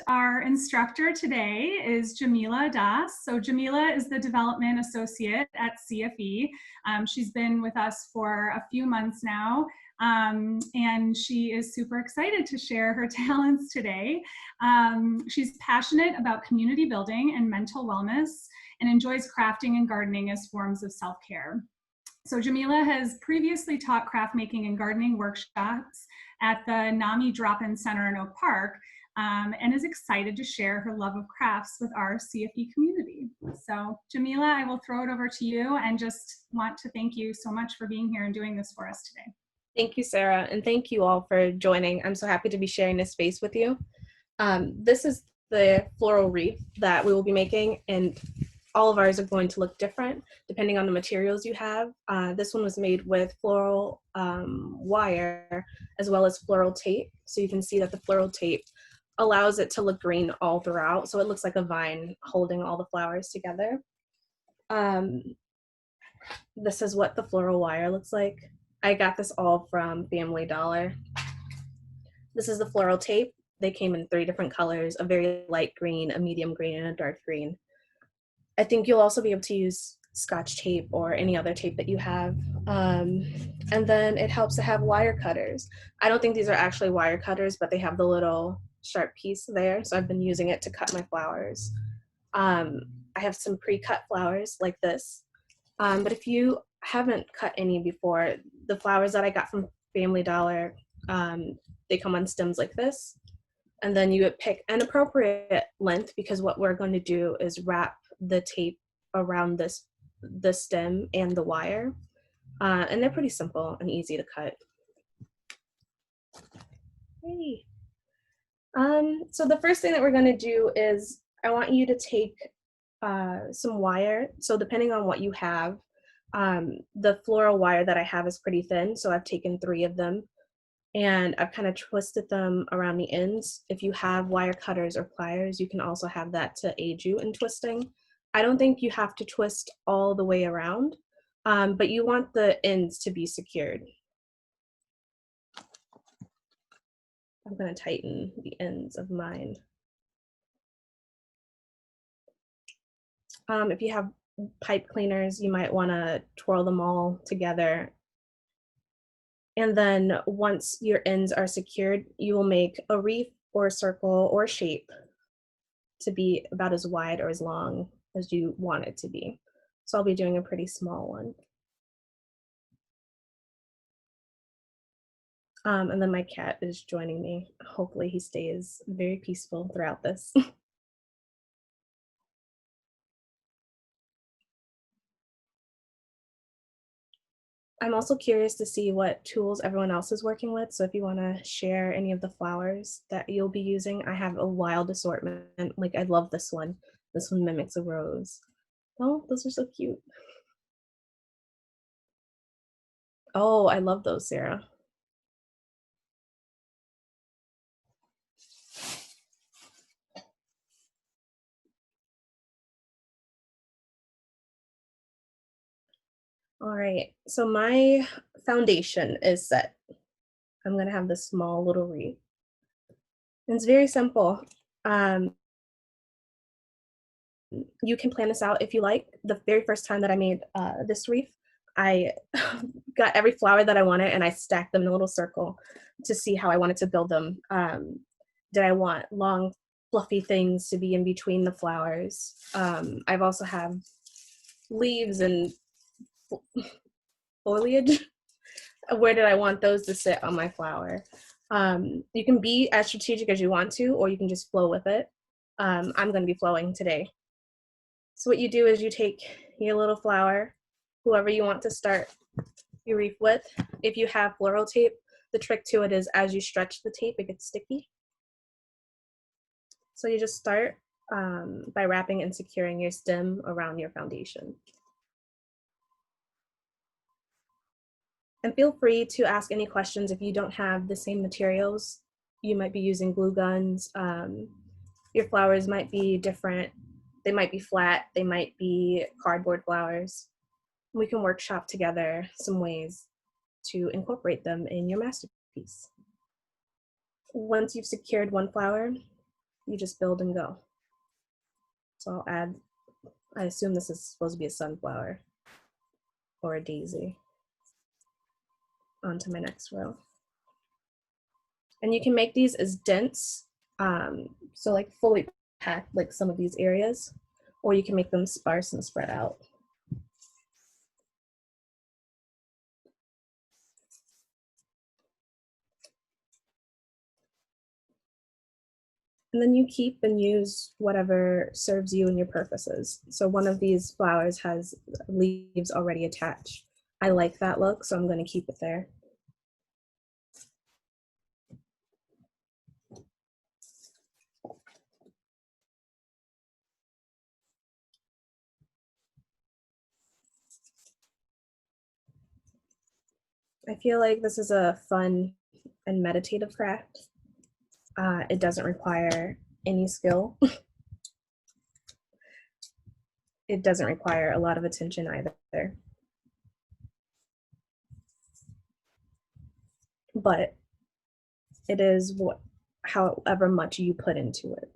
Our instructor today is Jameelah Das. So Jameelah is the Development Associate at CFE. She's been with us for a few months now, and she is super excited to share her talents today. She's passionate about community building and mental wellness and enjoys crafting and gardening as forms of self-care. So Jameelah has previously taught craft making and gardening workshops at the NAMI Drop-In Center in Oak Park, and is excited to share her love of crafts with our CFE community. So Jameelah, I will throw it over to you and just want to thank you so much for being here and doing this for us today. Thank you, Sarah, and thank you all for joining. I'm so happy to be sharing this space with you. This is the floral wreath that we will be making, and all of ours are going to look different depending on the materials you have. This one was made with floral wire as well as floral tape. So you can see that the floral tape allows it to look green all throughout. So it looks like a vine holding all the flowers together. This is what the floral wire looks like. I got this all from Family Dollar. This is the floral tape. They came in 3 different colors, a very light green, a medium green, and a dark green. I think you'll also be able to use Scotch tape or any other tape that you have. And then it helps to have wire cutters. I don't think these are actually wire cutters, but they have the little sharp piece there. So I've been using it to cut my flowers. I have some pre-cut flowers like this. But if you haven't cut any before, the flowers that I got from Family Dollar, they come on stems like this. And then you would pick an appropriate length, because what we're going to do is wrap the tape around the stem and the wire. And they're pretty simple and easy to cut. Hey. So the first thing that we're going to do is I want you to take some wire. So depending on what you have, the floral wire that I have is pretty thin. So I've taken 3 of them and I've kind of twisted them around the ends. If you have wire cutters or pliers, you can also have that to aid you in twisting. I don't think you have to twist all the way around, but you want the ends to be secured. I'm going to tighten the ends of mine. If you have pipe cleaners, you might want to twirl them all together. And then once your ends are secured, you will make a wreath or a circle or shape to be about as wide or as long as you want it to be. So I'll be doing a pretty small one. And then my cat is joining me. Hopefully he stays very peaceful throughout this. I'm also curious to see what tools everyone else is working with. So if you want to share any of the flowers that you'll be using, I have a wild assortment. Like, I love this one. This one mimics a rose. Oh, those are so cute. Oh, I love those, Sarah. All right, so my foundation is set. I'm gonna have this small little wreath. It's very simple. You can plan this out if you like. The very first time that I made this wreath, I got every flower that I wanted and I stacked them in a little circle to see how I wanted to build them. Did I want long, fluffy things to be in between the flowers? I've also have leaves and foliage. Where did I want those to sit on my flower? You can be as strategic as you want to, or you can just flow with it. I'm going to be flowing today. So what you do is you take your little flower, whoever you want to start your wreath with. If you have floral tape, the trick to it is as you stretch the tape, it gets sticky. So you just start by wrapping and securing your stem around your foundation. And feel free to ask any questions if you don't have the same materials. You might be using glue guns. Your flowers might be different. They might be flat. They might be cardboard flowers. We can workshop together some ways to incorporate them in your masterpiece. Once you've secured one flower, you just build and go. So I'll add, I assume this is supposed to be a sunflower or a daisy onto my next row. And you can make these as dense, so like fully packed like some of these areas, or you can make them sparse and spread out. And then you keep and use whatever serves you and your purposes. So one of these flowers has leaves already attached. I like that look, so I'm going to keep it there. I feel like this is a fun and meditative craft. It doesn't require any skill. It doesn't require a lot of attention either. But it is however much you put into it.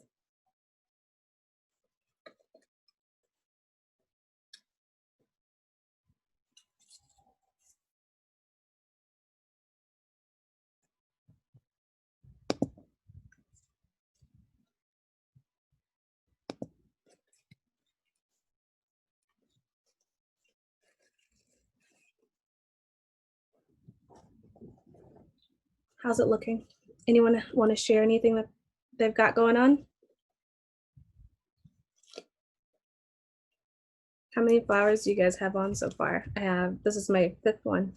How's it looking? Anyone want to share anything that they've got going on? How many flowers do you guys have on so far? This is my 5th one.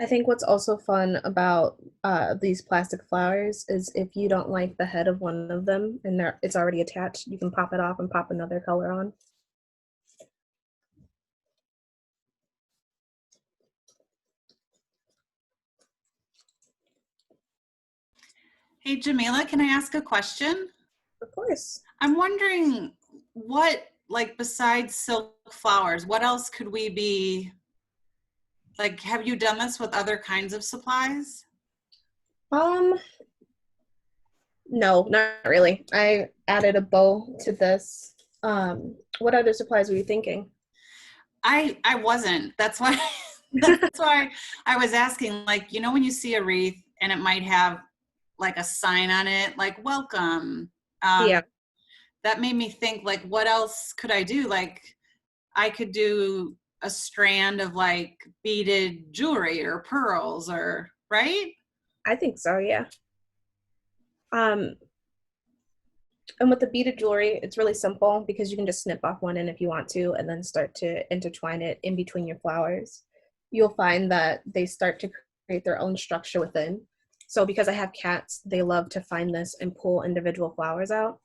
I think what's also fun about these plastic flowers is if you don't like the head of one of them and it's already attached, you can pop it off and pop another color on. Hey, Jameelah, can I ask a question? Of course. I'm wondering what, like besides silk flowers, what else could we be, like, have you done this with other kinds of supplies? No, not really. I added a bow to this. What other supplies were you thinking? I wasn't. That's why that's why I was asking, like, you know, when you see a wreath and it might have like a sign on it, like welcome. Yeah. That made me think, like, what else could I do? Like, I could do a strand of like beaded jewelry or pearls, or right? I think so, yeah. And with the beaded jewelry, it's really simple because you can just snip off one end if you want to and then start to intertwine it in between your flowers. You'll find that they start to create their own structure within. So because I have cats, they love to find this and pull individual flowers out.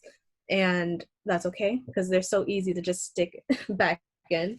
And that's okay because they're so easy to just stick back in.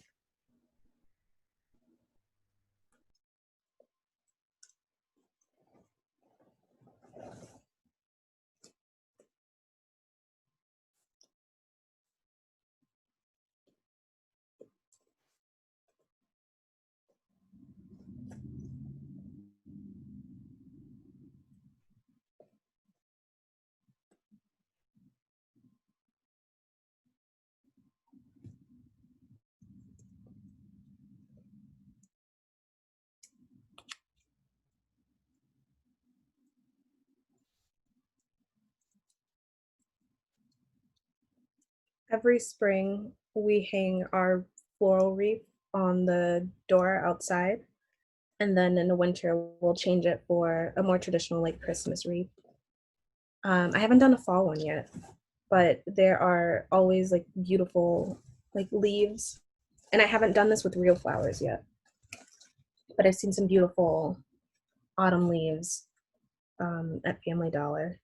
Every spring, we hang our floral wreath on the door outside. And then in the winter, we'll change it for a more traditional, like Christmas wreath. I haven't done a fall one yet, but there are always like beautiful like leaves. And I haven't done this with real flowers yet. but I've seen some beautiful autumn leaves at Family Dollar.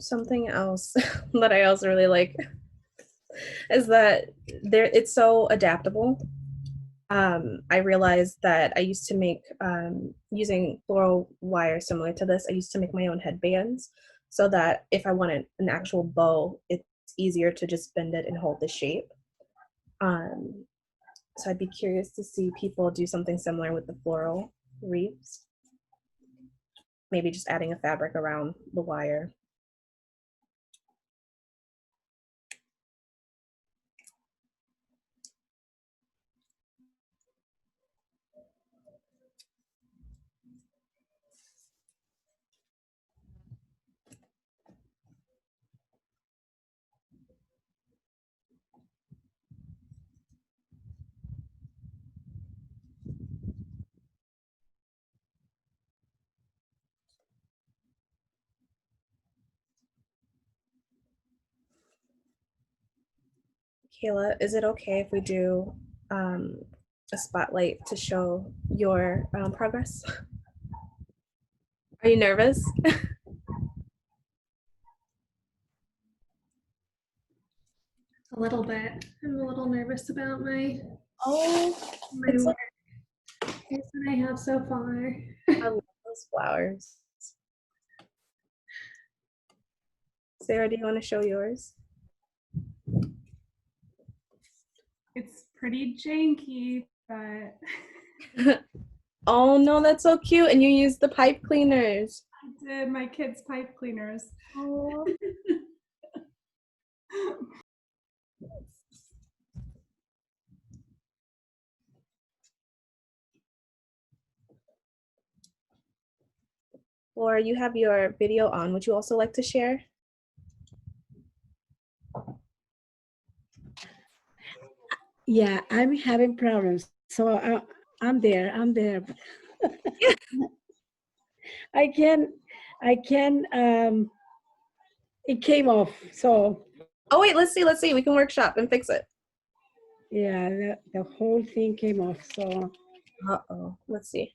Something else that I also really like is that it's so adaptable. I realized that I used to make, using floral wire similar to this, I used to make my own headbands so that if I wanted an actual bow, it's easier to just bend it and hold the shape. So I'd be curious to see people do something similar with the floral wreaths. Maybe just adding a fabric around the wire. Kayla, is it okay if we do a spotlight to show your progress? Are you nervous? A little bit. I'm a little nervous about my Oh, it's work that I have so far. I love those flowers. Sarah, do you want to show yours? It's pretty janky, but Oh no, that's so cute. And you use the pipe cleaners. I did my kids' pipe cleaners. Oh. Laura, you have your video on. Would you also like to share? Yeah, I'm having problems. So I'm there. I can, it came off. So Oh wait, let's see. We can workshop and fix it. yeah, the whole thing came off. So Uh-oh, let's see.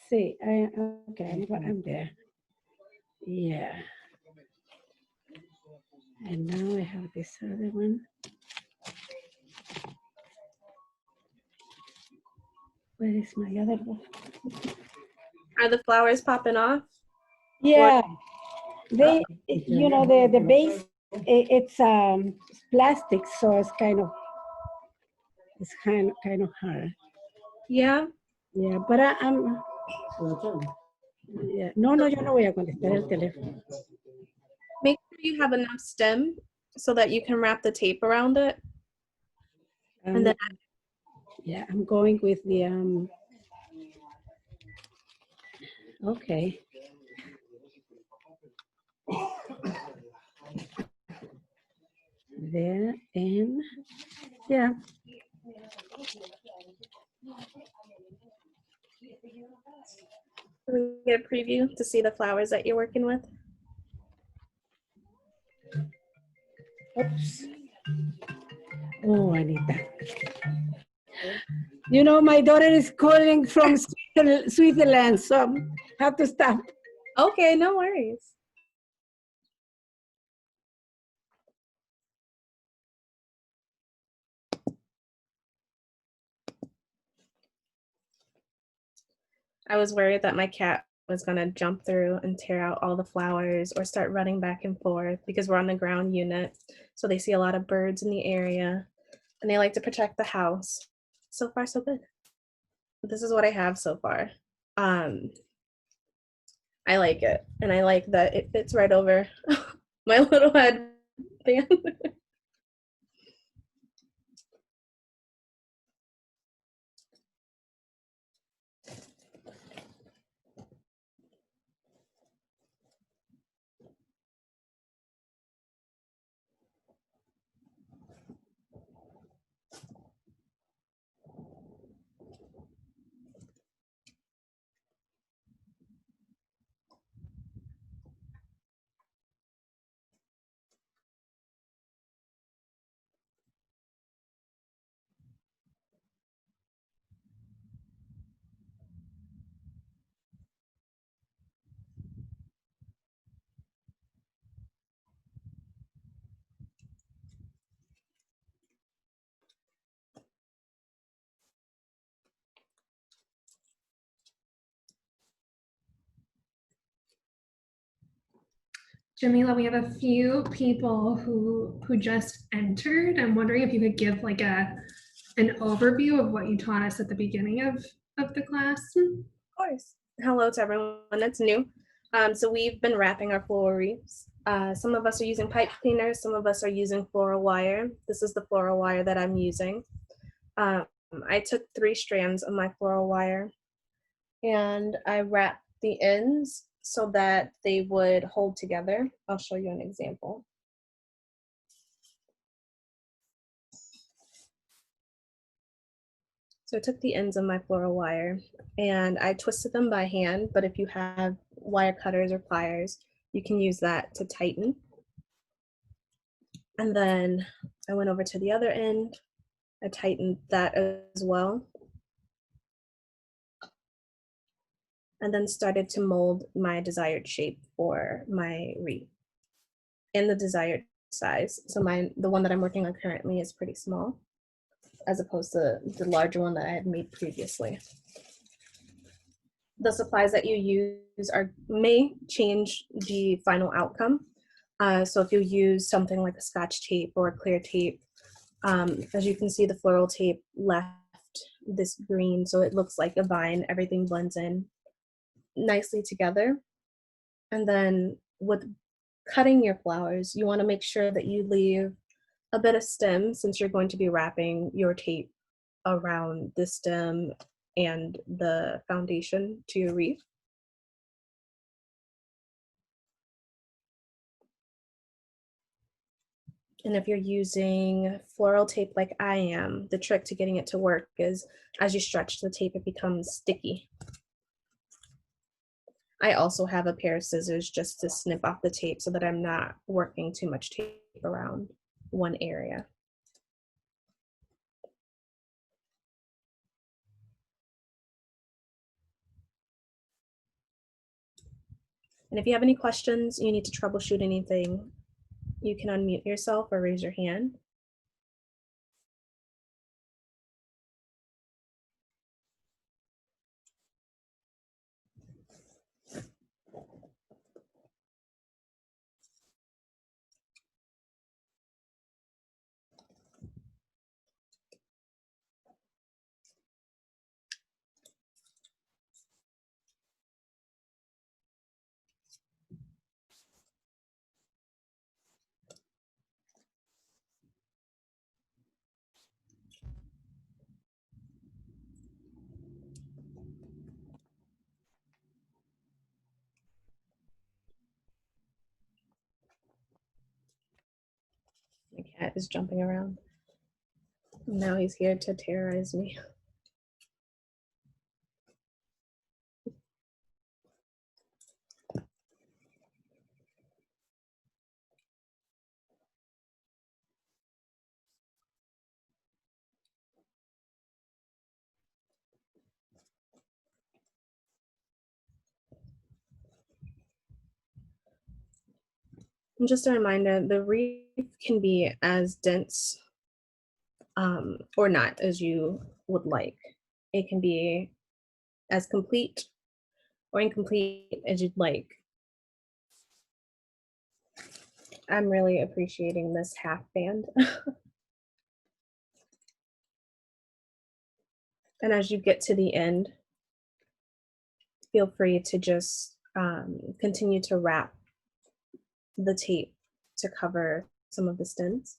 see, okay, I'm there. Yeah. And now I have this other one. Where is my other one? Are the flowers popping off? Yeah, they, the base, it's plastic, so it's kind of hard. Yeah. Yeah, but I'm, yeah. No, yo no voy a contestar el teléfono. Make sure you have enough stem so that you can wrap the tape around it. And then Yeah, I'm going with the, okay. There, and yeah. can we get a preview to see the flowers that you're working with? Oops. Oh, Anita. You know, my daughter is calling from Switzerland, so I have to stop. Okay, no worries. I was worried that my cat was gonna jump through and tear out all the flowers or start running back and forth because we're on the ground unit. So they see a lot of birds in the area and they like to protect the house. So far, so good. This is what I have so far. I like it, and I like that it fits right over my little headband. Jameelah, we have a few people who just entered. I'm wondering if you could give like an overview of what you taught us at the beginning of the class. Of course. Hello to everyone that's new. So we've been wrapping our floral wreaths. Some of us are using pipe cleaners, some of us are using floral wire. This is the floral wire that I'm using. I took 3 strands of my floral wire and I wrapped the ends so that they would hold together. I'll show you an example. So I took the ends of my floral wire and I twisted them by hand, but if you have wire cutters or pliers, you can use that to tighten. And then I went over to the other end. I tightened that as well. And then started to mold my desired shape for my wreath in the desired size. So the one that I'm working on currently is pretty small, as opposed to the larger one that I had made previously. The supplies that you use may change the final outcome. So if you use something like a Scotch tape or a clear tape, as you can see, the floral tape left this green, so it looks like a vine. Everything blends in nicely together. And then with cutting your flowers, you want to make sure that you leave a bit of stem, since you're going to be wrapping your tape around the stem and the foundation to your wreath. And if you're using floral tape like I am, the trick to getting it to work is as you stretch the tape, it becomes sticky. I also have a pair of scissors just to snip off the tape so that I'm not working too much tape around one area. And if you have any questions, you need to troubleshoot anything, you can unmute yourself or raise your hand. My cat is jumping around. Now he's here to terrorize me. And just a reminder, the wreath can be as dense or not as you would like. It can be as complete or incomplete as you'd like. I'm really appreciating this half band. And as you get to the end, feel free to just continue to wrap the tape to cover some of the stems.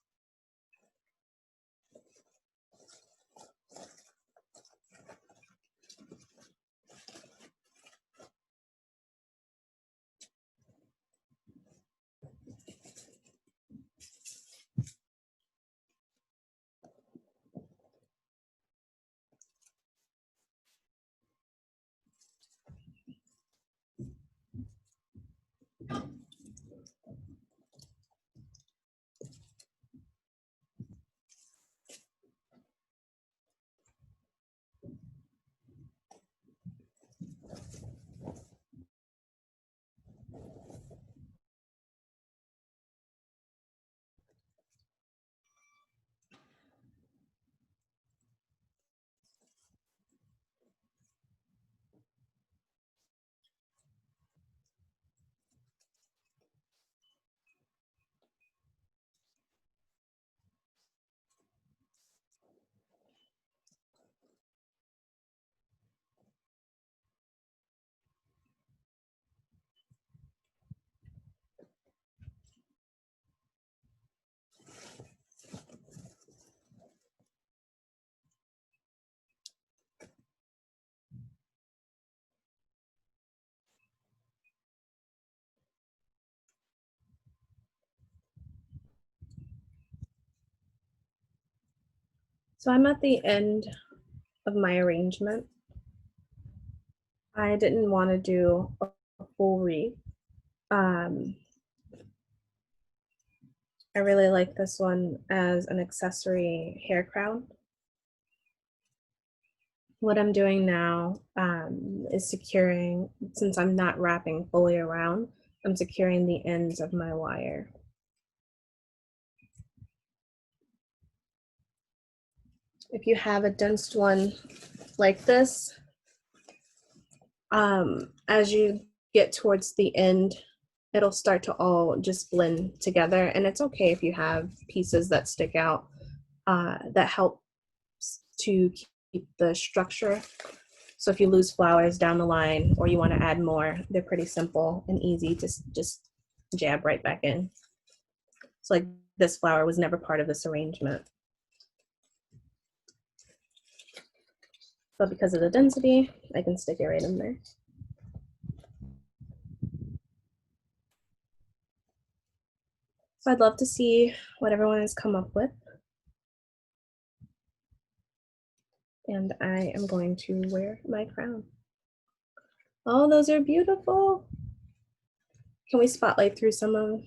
So I'm at the end of my arrangement. I didn't want to do a full wreath. I really like this one as an accessory hair crown. What I'm doing now is securing, since I'm not wrapping fully around, I'm securing the ends of my wire. If you have a densed one like this, as you get towards the end, it'll start to all just blend together. And it's okay if you have pieces that stick out that help to keep the structure. So if you lose flowers down the line or you want to add more, they're pretty simple and easy to just jab right back in. So like this flower was never part of this arrangement. But because of the density, I can stick it right in there. So I'd love to see what everyone has come up with. And I am going to wear my crown. Oh, those are beautiful. Can we spotlight through some of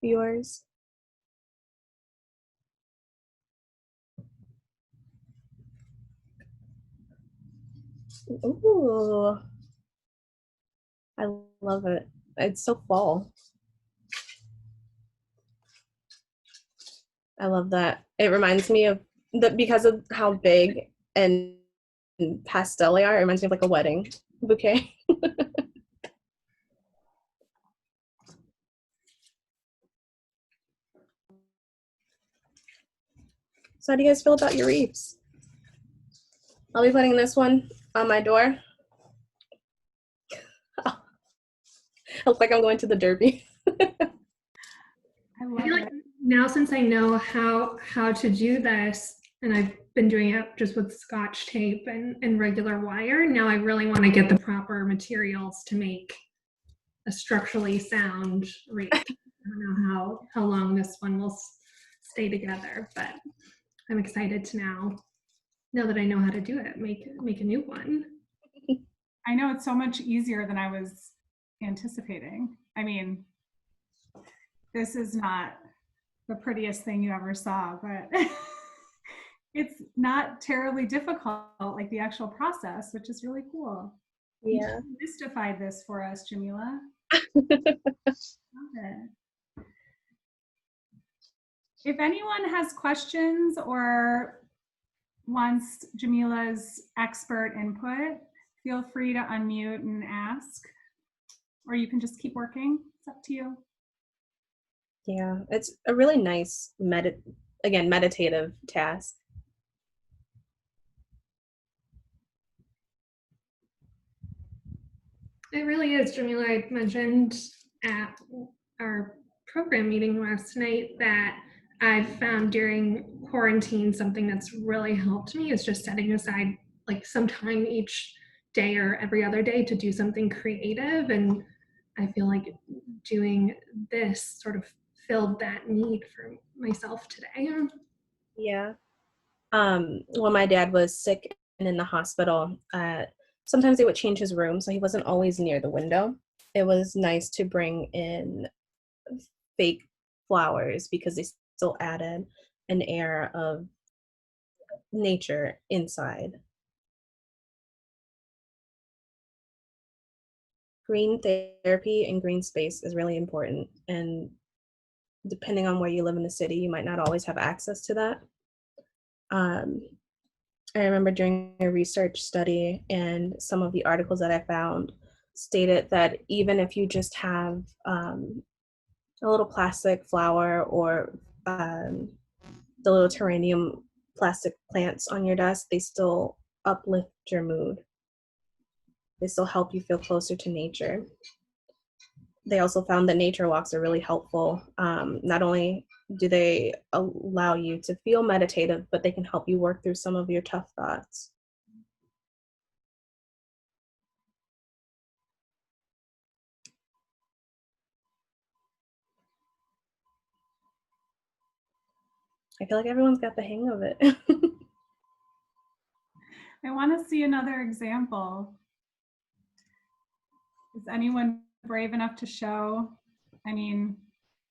yours? Ooh, I love it. It's so fall. I love that. It reminds me of because of how big and pastel they are, it reminds me of like a wedding bouquet. So how do you guys feel about your wreaths? I'll be putting this one on my door. I look like I'm going to the Derby. I love I feel like it. now, since I know how to do this, and I've been doing it just with Scotch tape and regular wire, now I really want to get the proper materials to make a structurally sound wreath. I don't know how long this one will stay together, but I'm excited to now that I know how to do it, make a new one. I know it's so much easier than I was anticipating. I mean, this is not the prettiest thing you ever saw, but it's not terribly difficult, like the actual process, which is really cool. Yeah. You mystified this for us, Jameelah. Love it. If anyone has questions or wants Jameelah's expert input, feel free to unmute and ask, or you can just keep working. It's up to you. Yeah, it's a really nice meditative task. It really is, Jameelah. I mentioned at our program meeting last night that I've found during quarantine something that's really helped me is just setting aside like some time each day or every other day to do something creative. And I feel like doing this sort of filled that need for myself today. Yeah. When my dad was sick and in the hospital, sometimes they would change his room, so he wasn't always near the window. It was nice to bring in fake flowers because they still added an air of nature inside. Green therapy and green space is really important, and depending on where you live in the city, you might not always have access to that. I remember doing a research study, and some of the articles that I found stated that even if you just have a little plastic flower or the little terrarium plastic plants on your desk, they still uplift your mood. They still help you feel closer to nature. They also found that nature walks are really helpful. Not only do they allow you to feel meditative, but they can help you work through some of your tough thoughts. I feel like everyone's got the hang of it. I want to see another example. Is anyone brave enough to show? I mean,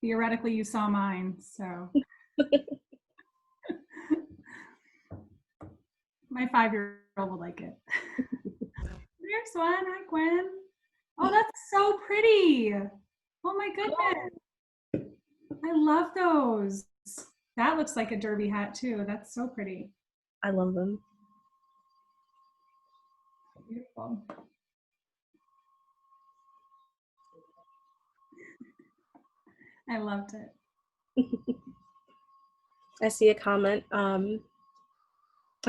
theoretically, you saw mine, so. My 5-year-old will like it. There's one. Hi, Gwen. Oh, that's so pretty. Oh my goodness. I love those. That looks like a derby hat too. That's so pretty. I love them. Beautiful. I loved it. I see a comment. I'm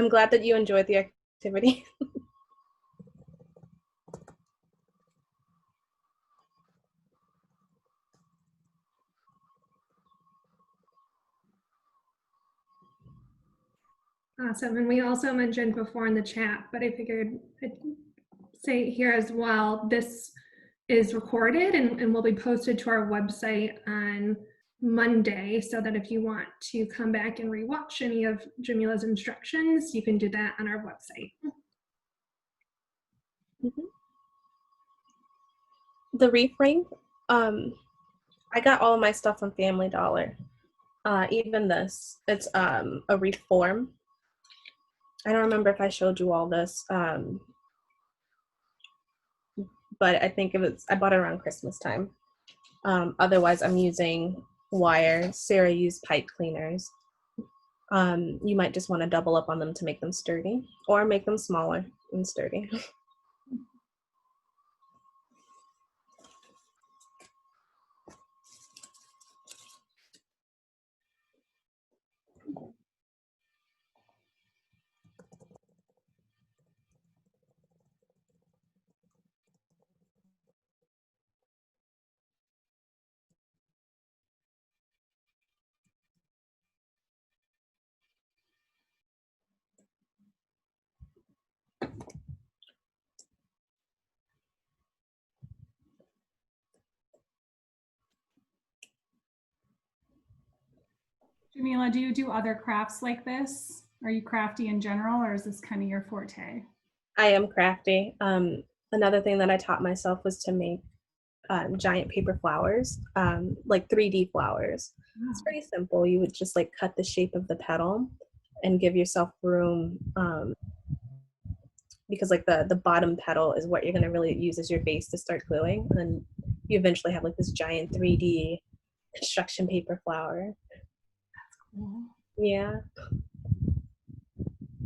glad that you enjoyed the activity. Awesome. And we also mentioned before in the chat, but I figured I'd say here as well, this is recorded and will be posted to our website on Monday, so that if you want to come back and rewatch any of Jameelah's instructions, you can do that on our website. Mm-hmm. The Wreath ring, I got all of my stuff from Family Dollar. Even this, it's a wreath form. I don't remember if I showed you all this, but I think I bought it around Christmas time. Otherwise, I'm using wire. Sarah used pipe cleaners. You might just want to double up on them to make them sturdy, or make them smaller and sturdy. Jameelah, do you do other crafts like this? Are you crafty in general, or is this kind of your forte? I am crafty. Another thing that I taught myself was to make giant paper flowers, like 3D flowers. Wow. It's pretty simple. You would just like cut the shape of the petal and give yourself room, because like the bottom petal is what you're gonna really use as your base to start gluing, and then you eventually have like this giant 3D construction paper flower. Cool. Yeah.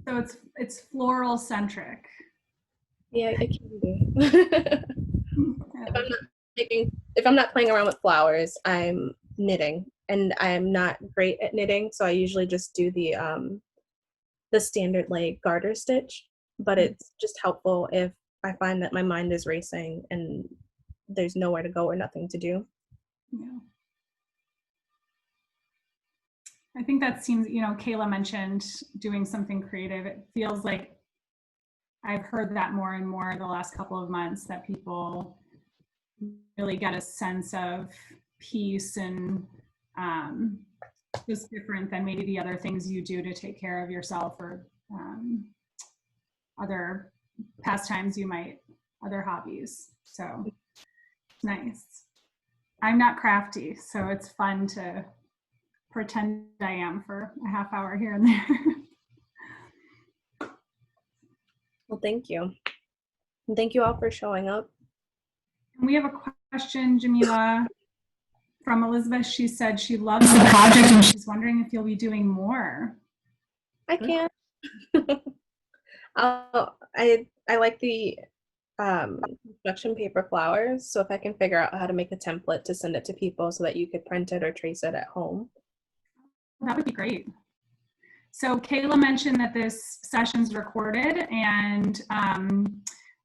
So it's floral centric. Yeah, it can be. If I'm not playing around with flowers, I'm knitting, and I'm not great at knitting, so I usually just do the standard like garter stitch. But it's just helpful if I find that my mind is racing and there's nowhere to go or nothing to do. Yeah. I think that seems, Kayla mentioned doing something creative. It feels like I've heard that more and more the last couple of months, that people really get a sense of peace and just different than maybe the other things you do to take care of yourself, or other pastimes other hobbies. So nice. I'm not crafty, so it's fun to pretend I am for a half hour here and there. Well, thank you. And thank you all for showing up. We have a question, Jameelah, from Elizabeth. She said she loves the project and she's wondering if you'll be doing more. I can. I like the construction paper flowers, so if I can figure out how to make a template to send it to people so that you could print it or trace it at home. That would be great. So Kayla mentioned that this session's recorded, and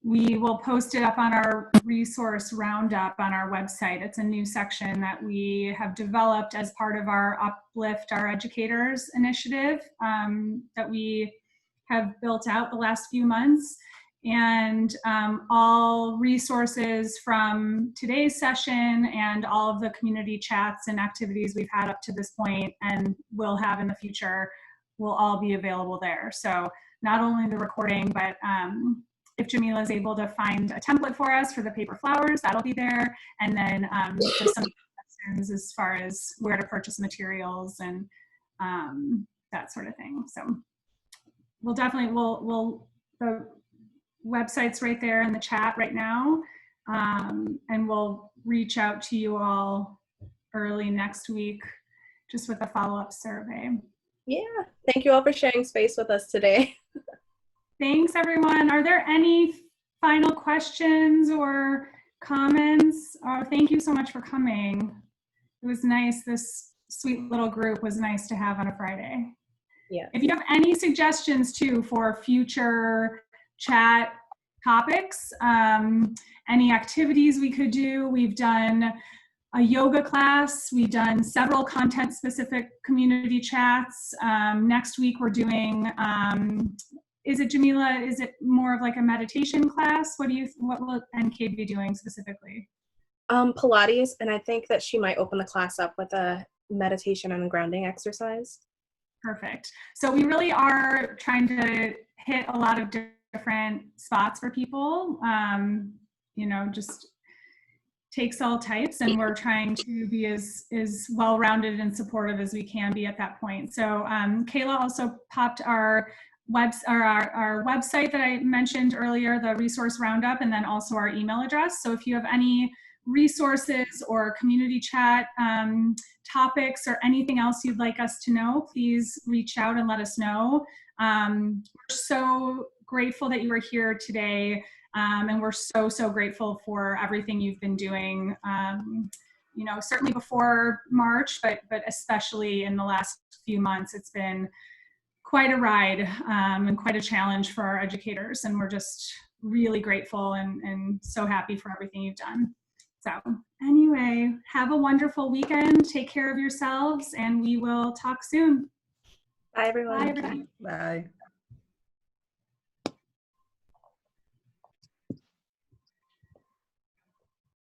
we will post it up on our resource roundup on our website. It's a new section that we have developed as part of our Uplift Our Educators initiative that we have built out the last few months. And all resources from today's session and all of the community chats and activities we've had up to this point and will have in the future will all be available there. So not only the recording, but if Jameelah is able to find a template for us for the paper flowers, that'll be there. And then just some questions as far as where to purchase materials and that sort of thing. So we'll definitely, the website's right there in the chat right now. And we'll reach out to you all early next week just with a follow-up survey. Yeah, thank you all for sharing space with us today. Thanks, everyone. Are there any final questions or comments? Thank you so much for coming. It was nice. This sweet little group was nice to have on a Friday. Yeah. If you have any suggestions too for future chat topics, any activities we could do, we've done a yoga class, we've done several content specific community chats. Next week we're doing, is it Jameelah, is it more of like a meditation class? What will NK be doing specifically? Pilates, and I think that she might open the class up with a meditation and a grounding exercise. Perfect. So we really are trying to hit a lot of different spots for people, just takes all types, and we're trying to be as well-rounded and supportive as we can be at that point. So Kayla also popped our website that I mentioned earlier, the resource roundup, and then also our email address. So if you have any resources or community chat topics or anything else you'd like us to know, please reach out and let us know. We're so grateful that you were here today, and we're so grateful for everything you've been doing, certainly before March, but especially in the last few months. It's been quite a ride and quite a challenge for our educators, and we're just really grateful and so happy for everything you've done. So anyway, have a wonderful weekend. Take care of yourselves, and we will talk soon. Bye, everyone. Bye, everybody. Bye.